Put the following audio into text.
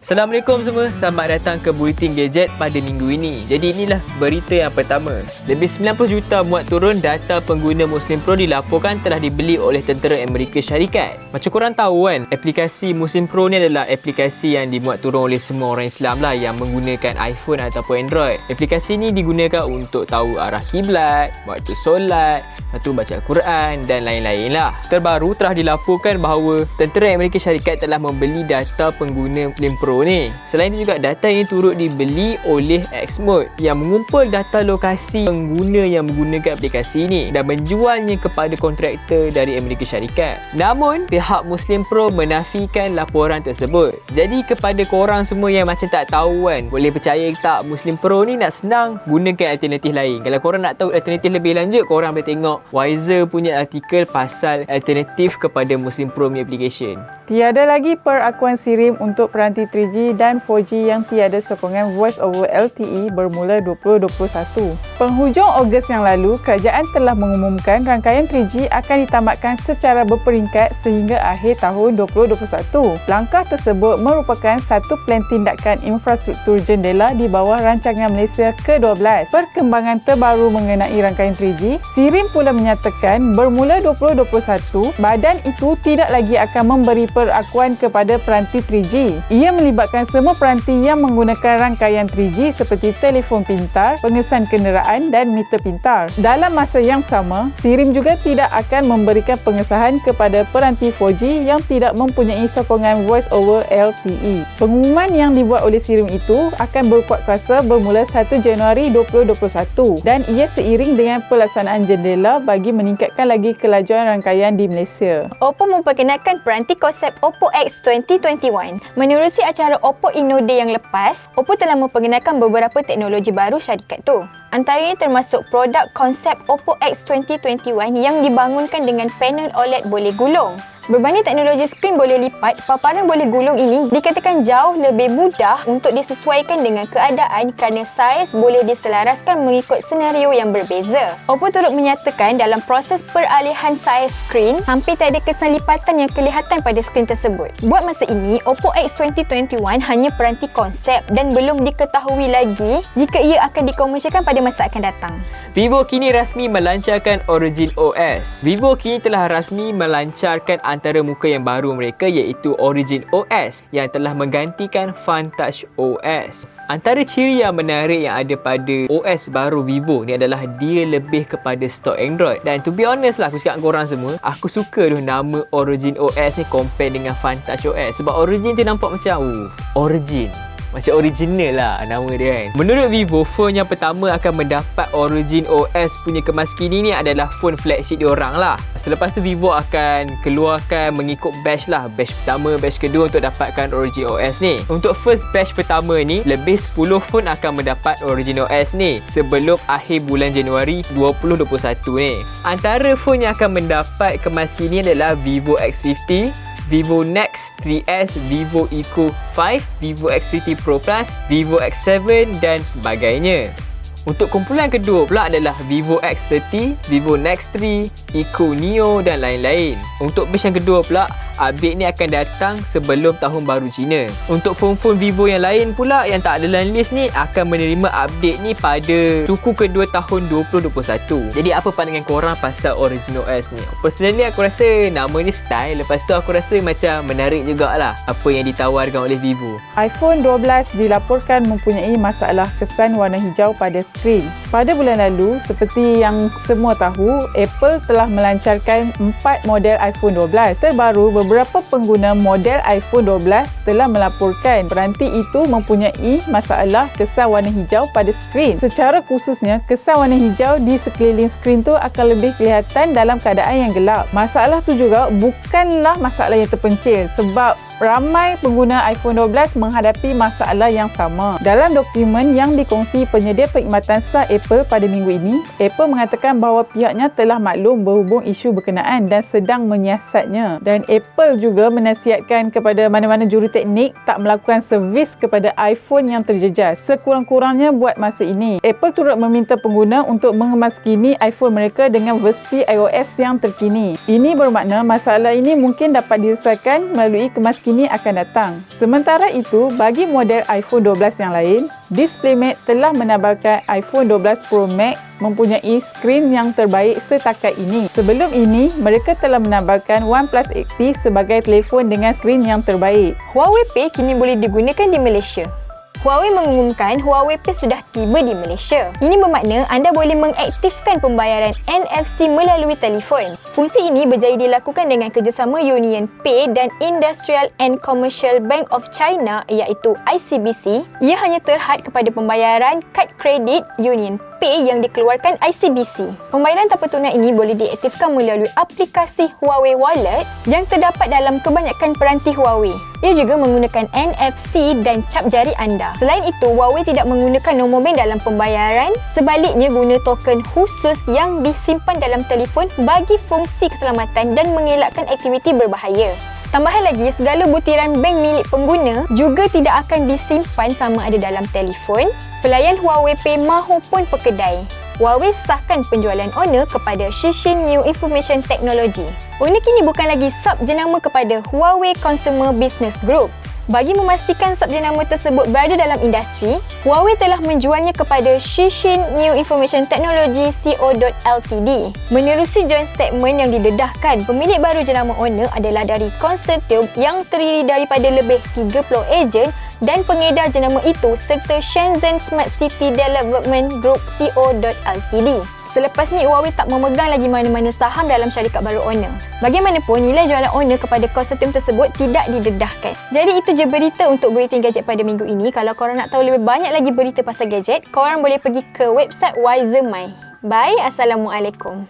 Assalamualaikum semua, selamat datang ke Bulletin Gadget pada minggu ini. Jadi inilah berita yang pertama. Lebih 90 juta muat turun data pengguna Muslim Pro dilaporkan telah dibeli oleh tentera Amerika Syarikat. Macam korang tahu kan, aplikasi Muslim Pro ni adalah aplikasi yang dimuat turun oleh semua orang Islam lah yang menggunakan iPhone ataupun Android. Aplikasi ni digunakan untuk tahu arah kiblat, waktu solat, waktu baca Al-Quran dan lain-lain lah. Terbaru telah dilaporkan bahawa tentera Amerika Syarikat telah membeli data pengguna Muslim Pro ni. Selain itu juga data ini turut dibeli oleh Xmode yang mengumpul data lokasi pengguna yang menggunakan aplikasi ini dan menjualnya kepada kontraktor dari Amerika Syarikat. Namun pihak Muslim Pro menafikan laporan tersebut. Jadi kepada korang semua yang macam tak tahu kan, boleh percaya tak Muslim Pro ni nak senang, gunakan alternatif lain. Kalau korang nak tahu alternatif lebih lanjut, korang boleh tengok Wiser punya artikel pasal alternatif kepada Muslim Pro punya application. Tiada lagi perakuan SIRIM untuk peranti 3G dan 4G yang tiada sokongan Voice over LTE bermula 2021. Penghujung Ogos yang lalu, kerajaan telah mengumumkan rangkaian 3G akan ditamatkan secara berperingkat sehingga akhir tahun 2021. Langkah tersebut merupakan satu plan tindakan infrastruktur jendela di bawah rancangan Malaysia ke-12. Perkembangan terbaru mengenai rangkaian 3G, SIRIM pula menyatakan bermula 2021, badan itu tidak lagi akan memberi perakuan kepada peranti 3G. Ia melibatkan semua peranti yang menggunakan rangkaian 3G seperti telefon pintar, pengesan kenderaan dan meter pintar. Dalam masa yang sama, SIRIM juga tidak akan memberikan pengesahan kepada peranti 4G yang tidak mempunyai sokongan Voice over LTE. Pengumuman yang dibuat oleh SIRIM itu akan berkuat kuasa bermula 1 Januari 2021 dan ia seiring dengan pelaksanaan jendela bagi meningkatkan lagi kelajuan rangkaian di Malaysia. Oppo memperkenalkan peranti konsep Oppo X 2021. Menerusi acara Oppo Inno Day yang lepas, Oppo telah memperkenalkan beberapa teknologi baru syarikat tu. Antaranya termasuk produk konsep Oppo X 2021 yang dibangunkan dengan panel OLED boleh gulung. Berbanding teknologi skrin boleh lipat, paparan boleh gulung ini dikatakan jauh lebih mudah untuk disesuaikan dengan keadaan kerana saiz boleh diselaraskan mengikut senario yang berbeza. Oppo turut menyatakan dalam proses peralihan saiz skrin, hampir tak ada kesan lipatan yang kelihatan pada skrin tersebut. Buat masa ini, Oppo X 2021 hanya peranti konsep dan belum diketahui lagi jika ia akan dikomersialkan pada masa akan datang. Vivo kini rasmi melancarkan Origin OS. Vivo kini telah rasmi melancarkan antara muka yang baru mereka iaitu Origin OS yang telah menggantikan Funtouch OS. Antara ciri yang menarik yang ada pada OS baru Vivo ni adalah dia lebih kepada stok Android. Dan to be honest lah, aku cakap dengan korang semua, aku suka tu nama Origin OS ni compare dengan Funtouch OS sebab Origin tu nampak macam Origin. Macam original lah nama dia kan. Menurut Vivo, phone yang pertama akan mendapat Origin OS punya kemaskini ni adalah phone flagship diorang lah. Selepas tu Vivo akan keluarkan mengikut batch lah. Batch pertama, batch kedua untuk dapatkan Origin OS ni. Untuk first batch pertama ni, lebih 10 phone akan mendapat Origin OS ni sebelum akhir bulan Januari 2021 ni. Antara phone yang akan mendapat kemaskini adalah Vivo X50, Vivo Nex 3S, Vivo Eco 5, Vivo X50 Pro Plus, Vivo X7 dan sebagainya. Untuk kumpulan kedua pula adalah Vivo X30, Vivo Nex 3, Eco Neo dan lain-lain. Untuk batch yang kedua pula, update ni akan datang sebelum tahun baru Cina. Untuk phone-phone Vivo yang lain pula yang tak ada dalam list ni akan menerima update ni pada suku kedua tahun 2021. Jadi apa pandangan korang pasal Origin OS ni? Personally aku rasa nama ni style, lepas tu aku rasa macam menarik jugalah apa yang ditawarkan oleh Vivo. iPhone 12 dilaporkan mempunyai masalah kesan warna hijau pada skrin. Pada bulan lalu, seperti yang semua tahu, Apple telah melancarkan 4 model iPhone 12. Terbaru, beberapa pengguna model iPhone 12 telah melaporkan peranti itu mempunyai masalah kesan warna hijau pada skrin. Secara khususnya, kesan warna hijau di sekeliling skrin tu akan lebih kelihatan dalam keadaan yang gelap. Masalah tu juga bukanlah masalah yang terpencil sebab ramai pengguna iPhone 12 menghadapi masalah yang sama. Dalam dokumen yang dikongsi penyedia perkhidmatan sah Apple pada minggu ini, Apple mengatakan bahawa pihaknya telah maklum berhubung isu berkenaan dan sedang menyiasatnya. Dan Apple juga menasihatkan kepada mana-mana juruteknik tak melakukan servis kepada iPhone yang terjejas sekurang-kurangnya buat masa ini. Apple turut meminta pengguna untuk mengemaskini iPhone mereka dengan versi iOS yang terkini. Ini bermakna masalah ini mungkin dapat diselesaikan melalui kemaskini akan datang. Sementara itu, bagi model iPhone 12 yang lain, DisplayMate telah menabalkan iPhone 12 Pro Max mempunyai skrin yang terbaik setakat ini. Sebelum ini, mereka telah menabalkan OnePlus 8T sebagai telefon dengan skrin yang terbaik. Huawei Pay kini boleh digunakan di Malaysia. Huawei mengumumkan Huawei Pay sudah tiba di Malaysia. Ini bermakna anda boleh mengaktifkan pembayaran NFC melalui telefon. Fungsi ini berjaya dilakukan dengan kerjasama Union Pay dan Industrial and Commercial Bank of China iaitu ICBC. Ia hanya terhad kepada pembayaran kad kredit Union Pay yang dikeluarkan ICBC. Pembayaran tanpa tunai ini boleh diaktifkan melalui aplikasi Huawei Wallet yang terdapat dalam kebanyakan peranti Huawei. Ia juga menggunakan NFC dan cap jari anda. Selain itu, Huawei tidak menggunakan nombor bank dalam pembayaran. Sebaliknya, guna token khusus yang disimpan dalam telefon bagi fungsi keselamatan dan mengelakkan aktiviti berbahaya. Tambahan lagi, segala butiran bank milik pengguna juga tidak akan disimpan sama ada dalam telefon, pelayan Huawei Pay mahupun pekedai. Huawei sahkan penjualan Honor kepada Shixin New Information Technology. Honor kini bukan lagi sub jenama kepada Huawei Consumer Business Group. Bagi memastikan sub jenama tersebut berada dalam industri, Huawei telah menjualnya kepada Shixin New Information Technology Co. Ltd. Menerusi joint statement yang didedahkan, pemilik baru jenama Honor adalah dari konsortium yang terdiri daripada lebih 30 ejen dan pengedar jenama itu serta Shenzhen Smart City Development Group Co. Ltd. Selepas ni, Huawei tak memegang lagi mana-mana saham dalam syarikat baru Honor. Bagaimanapun, nilai jualan Honor kepada konsortium tersebut tidak didedahkan. Jadi itu je berita untuk Bulletin Gadget pada minggu ini. Kalau korang nak tahu lebih banyak lagi berita pasal gadget, korang boleh pergi ke website Wisermy. Bye, Assalamualaikum.